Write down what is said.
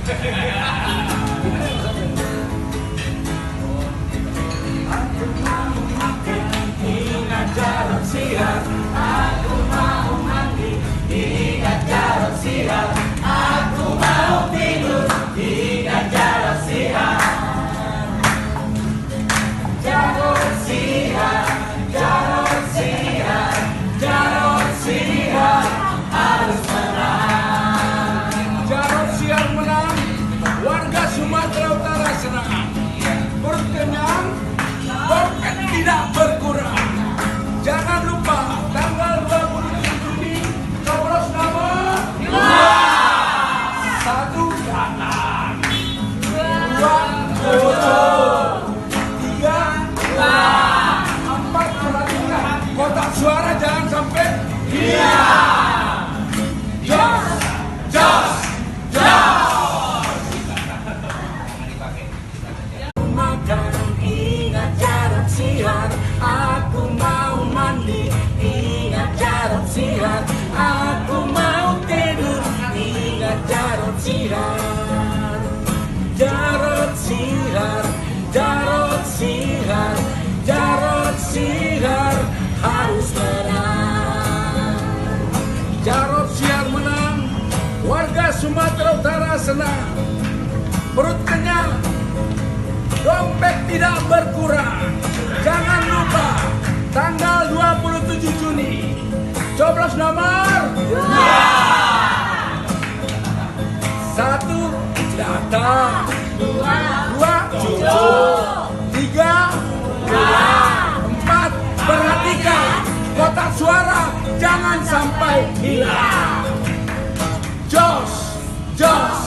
Ingat jarod siar, aku mau mandi. Ingat jarod siar, aku mau tidur. Ingat jarod siar, jarod siar, jarod siar, jarod siar harus menang. Jarod siar menang, warga Sumatera Utara senang. Perut kenyang, dompet tidak berkurang. Jangan lupa tanggal 27 Juni coblos nomor 1 kanan, 2 tutup, 3 4 perhatikan kotak suara jangan sampai hilang. Jos, jos, jos. Makan, ingat jarod siar, aku mau mandi. Ingat jarod siar, aku mau tidur. Ingat jarod siar, jarod siar, jarod siar, jarod siar harus menang. Jarod siar menang, warga Sumatera Utara senang. Perut kenyang, dompet tidak berkurang. Jangan lupa tanggal 27 Juni coblos nomor 1 data, 2 cucuk, 3 4 perhatikan kotak suara jangan sampai hilang. Jos, jos.